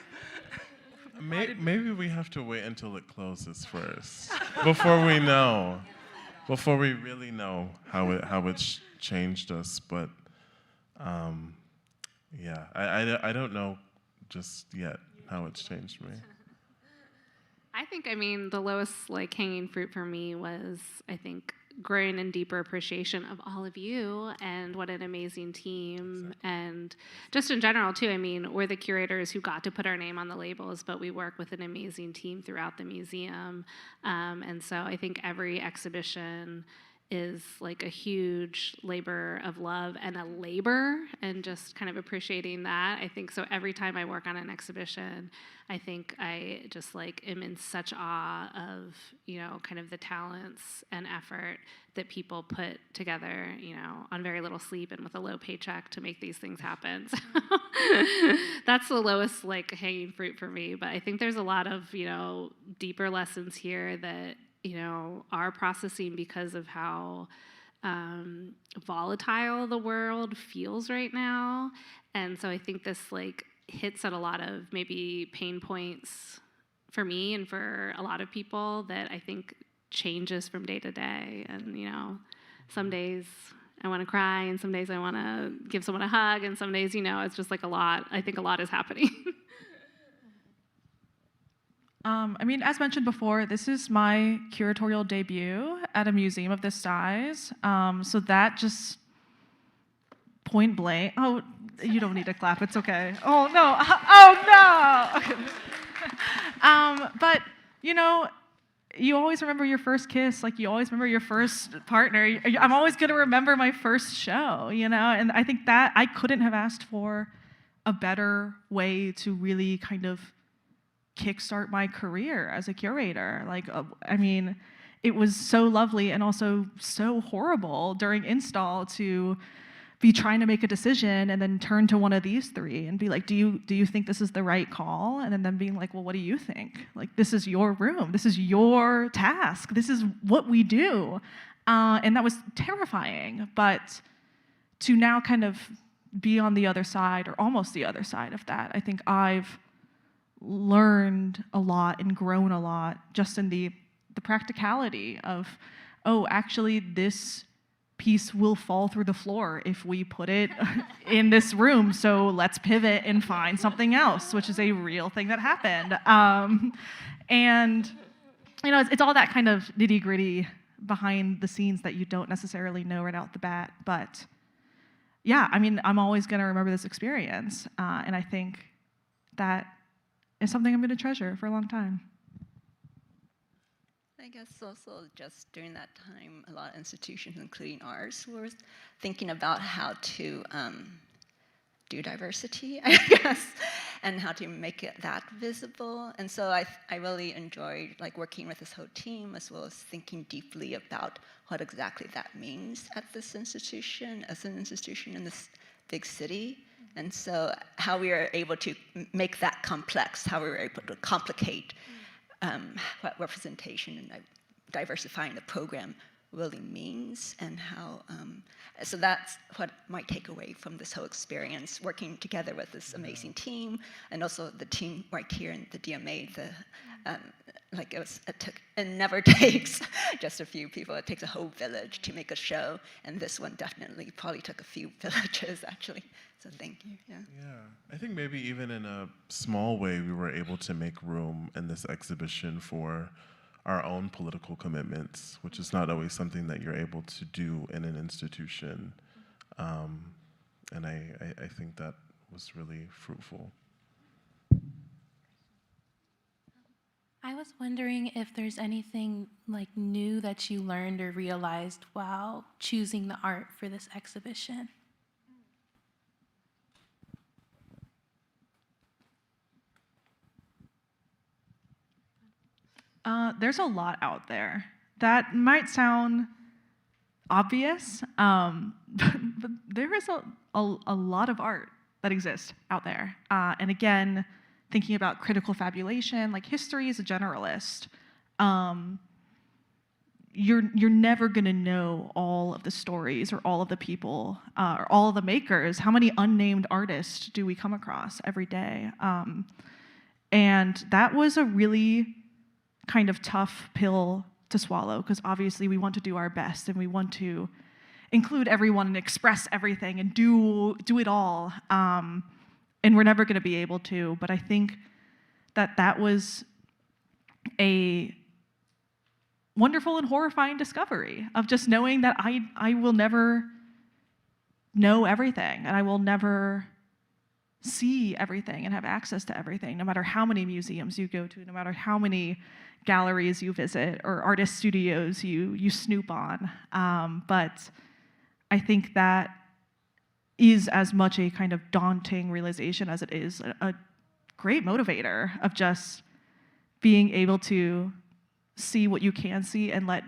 Maybe we have to wait until it closes first before we know, before we really know how it's changed us. But yeah, I don't know just yet how it's changed me. I think, I mean, the lowest like hanging fruit for me was, I think, growing in deeper appreciation of all of you and what an amazing team. Exactly. And just in general too, I mean, we're the curators who got to put our name on the labels, but we work with an amazing team throughout the museum. And so I think every exhibition is like a huge labor of love and a labor, and just kind of appreciating that. I think so every time I work on an exhibition, I think I just like am in such awe of, you know, kind of the talents and effort that people put together, you know, on very little sleep and with a low paycheck to make these things happen. So that's the lowest like hanging fruit for me. But I think there's a lot of, you know, deeper lessons here that, you know, are processing because of how volatile the world feels right now. And so I think this like hits at a lot of maybe pain points for me and for a lot of people that I think changes from day to day. And, you know, some days I want to cry, and some days I want to give someone a hug, and some days, you know, it's just like a lot. I think a lot is happening. I mean, as mentioned before, this is my curatorial debut at a museum of this size. So that just point blank. Oh, you don't need to clap. It's okay. Oh, no. Oh, no. Okay. But, you know, you always remember your first kiss, like you always remember your first partner. I'm always going to remember my first show, you know? And I think that I couldn't have asked for a better way to really kind of kickstart my career as a curator. Like, I mean, it was so lovely and also so horrible during install to be trying to make a decision and then turn to one of these three and be like, do you think this is the right call? And then them being like, well, what do you think? Like, this is your room. This is your task. This is what we do. And that was terrifying. But to now kind of be on the other side, or almost the other side of that, I think I've learned a lot and grown a lot just in the practicality of, oh, actually this piece will fall through the floor if we put it in this room, so let's pivot and find something else, which is a real thing that happened. And you know, it's all that kind of nitty-gritty behind the scenes that you don't necessarily know right out the bat. But yeah, I mean, I'm always going to remember this experience, and I think that is something I'm going to treasure for a long time. I guess also just during that time, a lot of institutions, including ours, were thinking about how to do diversity, I guess, and how to make that visible. And so I really enjoyed like working with this whole team, as well as thinking deeply about what exactly that means at this institution, as an institution in this big city. And so how we were able to make that complex, how we were able to complicate what representation and diversifying the program really means, and how, so that's what my takeaway from this whole experience, working together with this amazing team, and also the team right here in the DMA, like it never takes just a few people, it takes a whole village to make a show, and this one definitely probably took a few villages actually, so thank you. Yeah, I think maybe even in a small way we were able to make room in this exhibition for our own political commitments, which is not always something that you're able to do in an institution, and I think that was really fruitful. I was wondering if there's anything like new that you learned or realized while choosing the art for this exhibition. There's a lot out there. That might sound obvious, but there is a lot of art that exists out there. And again, thinking about critical fabulation, like history is a generalist. You're never gonna know all of the stories or all of the people or all of the makers. How many unnamed artists do we come across every day? And that was a really kind of tough pill to swallow, because obviously we want to do our best and we want to include everyone and express everything and do it all. And we're never going to be able to, but I think that was a wonderful and horrifying discovery of just knowing that I will never know everything, and I will never see everything and have access to everything, no matter how many museums you go to, no matter how many galleries you visit or artist studios you snoop on. But I think that is as much a kind of daunting realization as it is a great motivator of just being able to see what you can see and let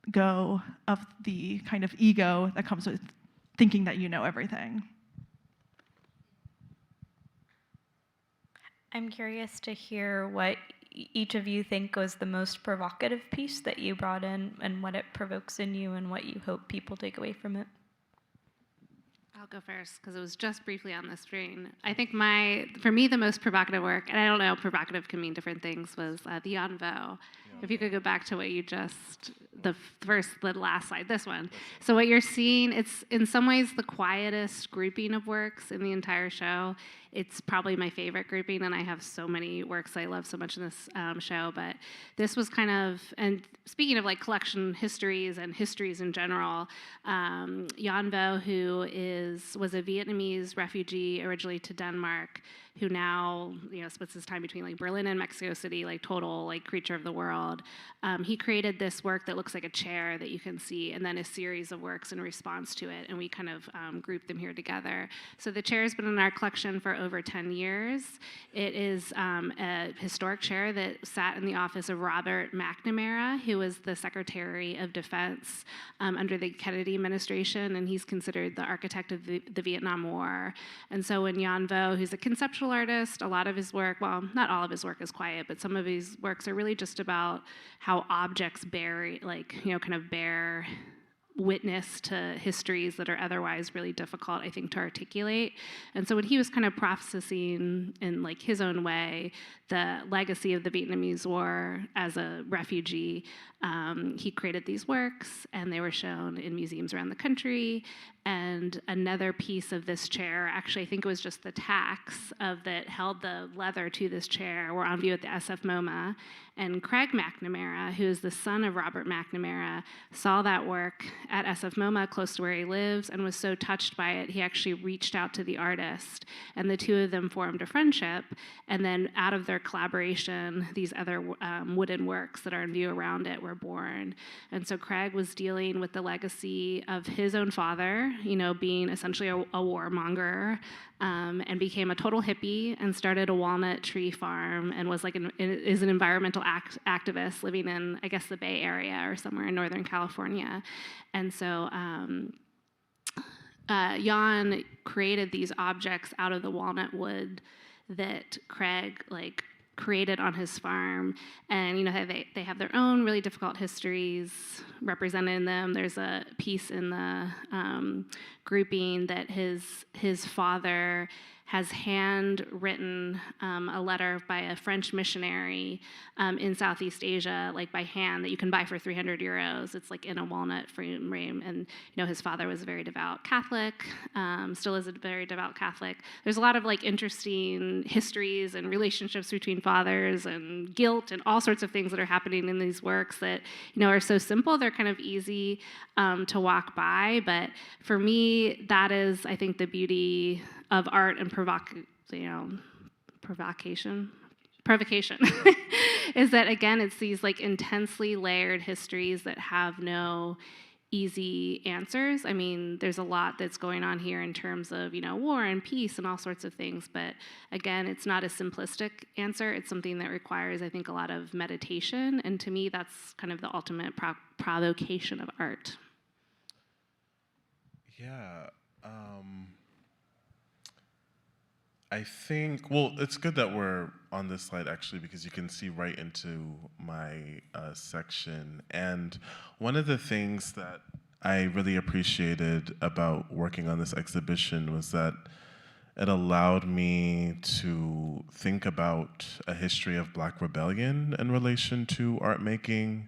go of the kind of ego that comes with thinking that you know everything. I'm curious to hear what each of you think was the most provocative piece that you brought in, and what it provokes in you, and what you hope people take away from it. I'll go first because it was just briefly on the screen. I think for me, the most provocative work, and I don't know, provocative can mean different things, was the Yanvo. If you could go back to what you just, the last slide, this one. So what you're seeing, it's in some ways the quietest grouping of works in the entire show. It's probably my favorite grouping, and I have so many works I love so much in this show, but this was kind of, and speaking of like collection histories and histories in general, Yanvo, who was a Vietnamese refugee originally to Denmark, who now, splits his time between like Berlin and Mexico City, like total like creature of the world. He created this work that looks like a chair that you can see, and then a series of works in response to it, and we kind of grouped them here together. So the chair has been in our collection for over 10 years. It is a historic chair that sat in the office of Robert McNamara, who was the Secretary of Defense under the Kennedy administration, and he's considered the architect of the Vietnam War. And so when Jan Vo, who's a conceptual artist, a lot of his work, well, not all of his work is quiet, but some of his works are really just about how objects bear, kind of bear witness to histories that are otherwise really difficult, I think, to articulate. And so when he was kind of processing in like his own way the legacy of the Vietnamese War as a refugee, he created these works, and they were shown in museums around the country. And another piece of this chair, actually, I think it was just the tacks that held the leather to this chair, were on view at the SF MoMA. And Craig McNamara, who is the son of Robert McNamara, saw that work at SF MoMA, close to where he lives, and was so touched by it, he actually reached out to the artist. And the two of them formed a friendship. And then out of their collaboration, these other wooden works that are in view around it were born. And so Craig was dealing with the legacy of his own father, being essentially a warmonger, and became a total hippie and started a walnut tree farm and was is an environmental activist living in, I guess, the Bay Area or somewhere in Northern California. And so Jan created these objects out of the walnut wood that Craig created on his farm, and they have their own really difficult histories represented in them. There's a piece in the grouping that his father has handwritten a letter by a French missionary in Southeast Asia, by hand, that you can buy for 300 euros. It's in a walnut frame, and his father was a very devout Catholic, still is a very devout Catholic. There's a lot of interesting histories and relationships between fathers and guilt and all sorts of things that are happening in these works that are so simple. They're kind of easy to walk by, but for me, that is, I think, the beauty of art and provocation is that, again, it's these intensely layered histories that have no easy answers. I mean, there's a lot that's going on here in terms of war and peace and all sorts of things, but again, it's not a simplistic answer. It's something that requires, I think, a lot of meditation, and to me, that's kind of the ultimate provocation of art. Yeah. I think, well, it's good that we're on this slide, actually, because you can see right into my section. And one of the things that I really appreciated about working on this exhibition was that it allowed me to think about a history of Black rebellion in relation to art making,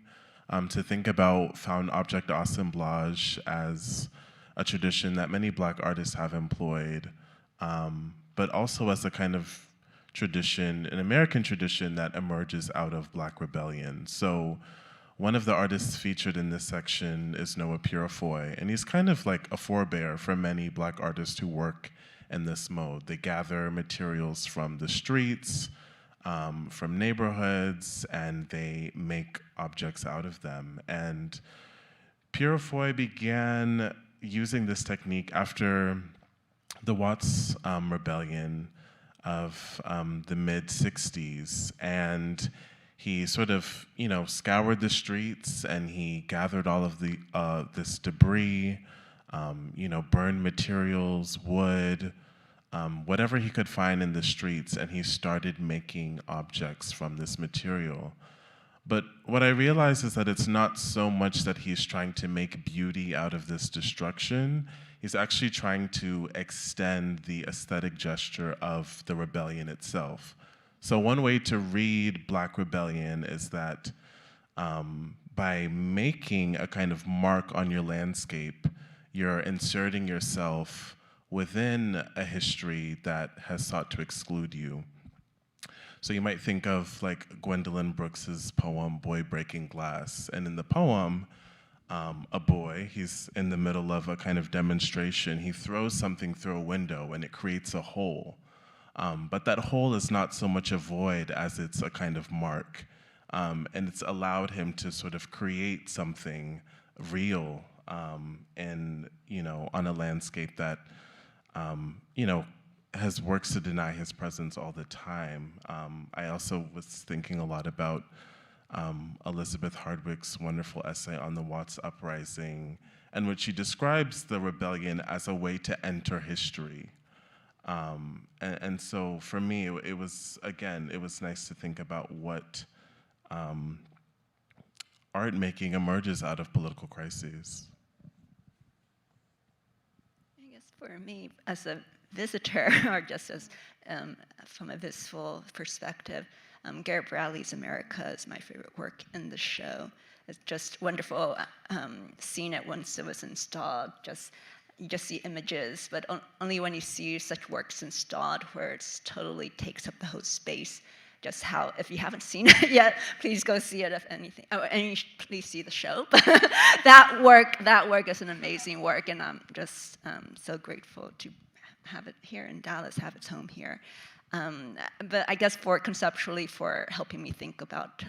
to think about found object assemblage as a tradition that many Black artists have employed, but also as a kind of tradition, an American tradition that emerges out of Black rebellion. So one of the artists featured in this section is Noah Purifoy, and he's kind of like a forebear for many Black artists who work in this mode. They gather materials from the streets, from neighborhoods, and they make objects out of them. And Purifoy began using this technique after the Watts rebellion of the mid-60s, and he sort of, scoured the streets, and he gathered all of the this debris, burned materials, wood, whatever he could find in the streets, and he started making objects from this material. But what I realize is that it's not so much that he's trying to make beauty out of this destruction. He's actually trying to extend the aesthetic gesture of the rebellion itself. So one way to read Black rebellion is that by making a kind of mark on your landscape, you're inserting yourself within a history that has sought to exclude you. So you might think of Gwendolyn Brooks's poem, Boy Breaking Glass. And in the poem, a boy, he's in the middle of a kind of demonstration. He throws something through a window and it creates a hole. But that hole is not so much a void as it's a kind of mark. And it's allowed him to sort of create something real and, on a landscape that, works to deny his presence all the time. I also was thinking a lot about Elizabeth Hardwick's wonderful essay on the Watts Uprising, in which she describes the rebellion as a way to enter history. And so for me, it was nice to think about what art making emerges out of political crises. I guess for me, as a visitor, or just as from a visual perspective, Garrett Bradley's America is my favorite work in the show. It's just wonderful seeing it once it was installed. You just see images, but only when you see such works installed where it totally takes up the whole space. Just how, if you haven't seen it yet, please go see it. If anything, and please see the show. that work is an amazing work, and I'm just so grateful to have it here in Dallas, have its home here. But I guess conceptually, for helping me think about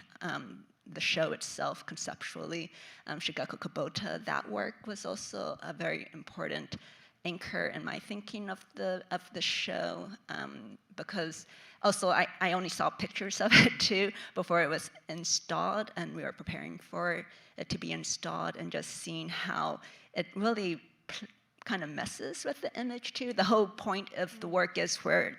the show itself conceptually, Shigeko Kubota, that work was also a very important anchor in my thinking of the show, because also I only saw pictures of it too before it was installed, and we were preparing for it to be installed, and just seeing how it really kind of messes with the image too. The whole point of the work is where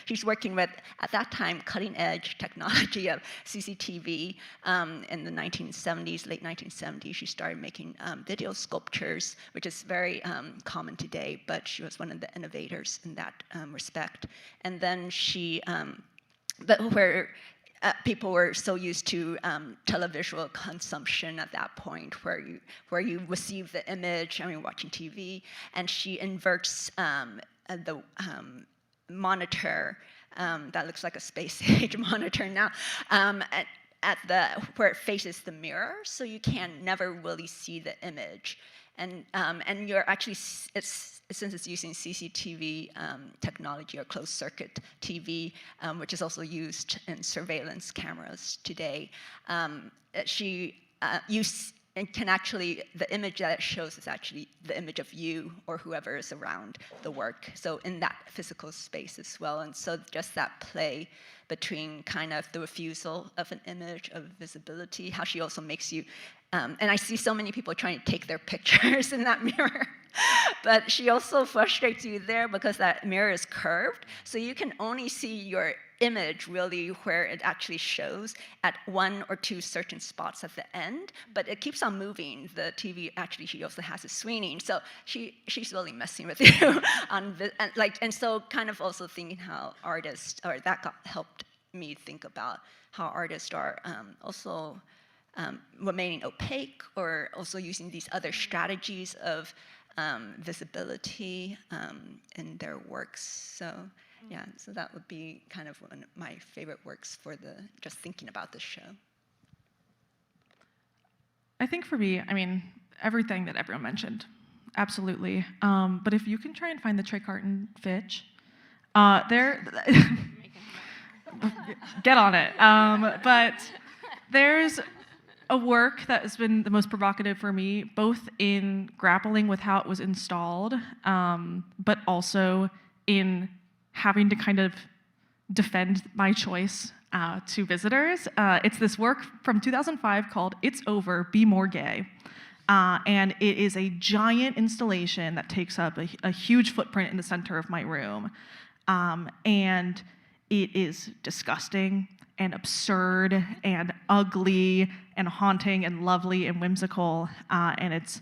she's working with, at that time, cutting edge technology of CCTV. In the 1970s, late 1970s, she started making video sculptures, which is very common today, but she was one of the innovators in that respect. And then people were so used to televisual consumption at that point, where you receive the image, watching TV, and she inverts the monitor that looks like a space age monitor now at where it faces the mirror, so you can never really see the image. And you're actually, since it's using CCTV technology, or closed circuit TV, which is also used in surveillance cameras today, the image that it shows is actually the image of you or whoever is around the work, so in that physical space as well. And so just that play between kind of the refusal of an image of visibility, how she also makes you, and I see so many people trying to take their pictures in that mirror, but she also frustrates you there because that mirror is curved, so you can only see your image really where it actually shows at one or two certain spots at the end, but it keeps on moving. The TV, actually, she also has a swinging, so she's really messing with you and so kind of also thinking how artists, or that helped me think about how artists are also remaining opaque, or also using these other strategies of visibility in their works. So yeah, so that would be kind of one of my favorite works for just thinking about this show. I think for me, everything that everyone mentioned, absolutely. But if you can try and find the tricarton Fitch, get on it. But there's a work that has been the most provocative for me, both in grappling with how it was installed, but also in having to kind of defend my choice to visitors. It's this work from 2005 called It's Over, Be More Gay. And it is a giant installation that takes up a huge footprint in the center of my room. And it is disgusting and absurd and ugly and haunting and lovely and whimsical. And it's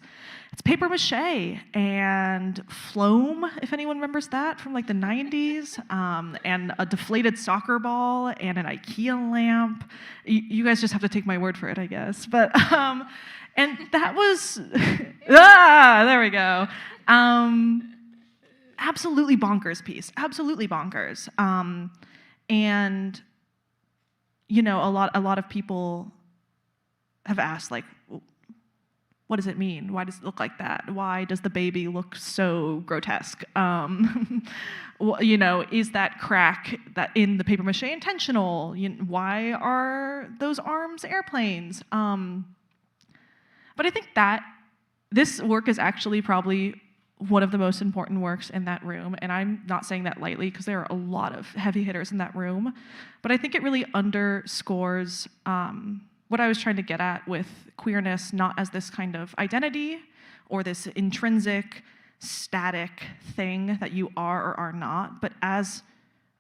paper mache and foam, if anyone remembers that from like the 90s, and a deflated soccer ball and an IKEA lamp. You guys just have to take my word for it, I guess. But and that was there we go. Absolutely bonkers piece. Absolutely bonkers. And a lot of people have asked, like, what does it mean? Why does it look like that? Why does the baby look so grotesque? Is that crack that in the paper mache intentional? Why are those arms airplanes? But I think that this work is actually probably one of the most important works in that room, and I'm not saying that lightly because there are a lot of heavy hitters in that room, but I think it really underscores what I was trying to get at with queerness, not as this kind of identity or this intrinsic, static thing that you are or are not, but as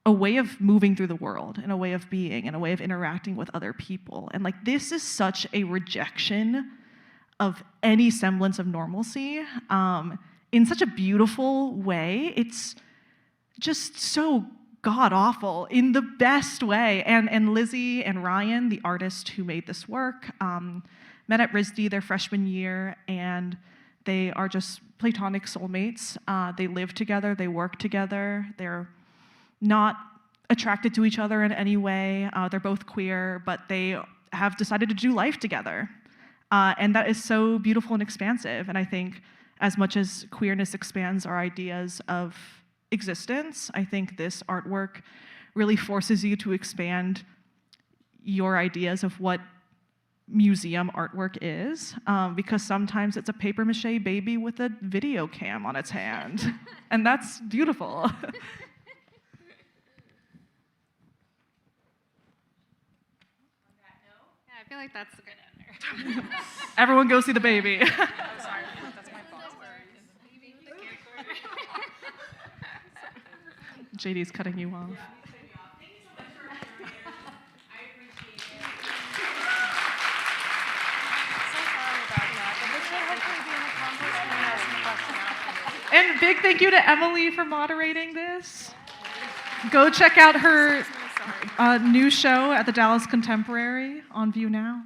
a way of moving through the world, and a way of being, and a way of interacting with other people. And like, this is such a rejection of any semblance of normalcy in such a beautiful way. It's just so god-awful in the best way. And Lizzie and Ryan, the artist who made this work, met at RISD their freshman year, and they are just platonic soulmates. They live together, they work together, they're not attracted to each other in any way. They're both queer, but they have decided to do life together. And that is so beautiful and expansive. And I think as much as queerness expands our ideas of existence, I think this artwork really forces you to expand your ideas of what museum artwork is, because sometimes it's a paper mache baby with a video cam on its hand. And that's beautiful. I feel like that's a good ender. Everyone go see the baby. I'm sorry, that's my fault. JD's cutting you off. And big thank you to Emily for moderating this. Go check out her new show at the Dallas Contemporary on view now.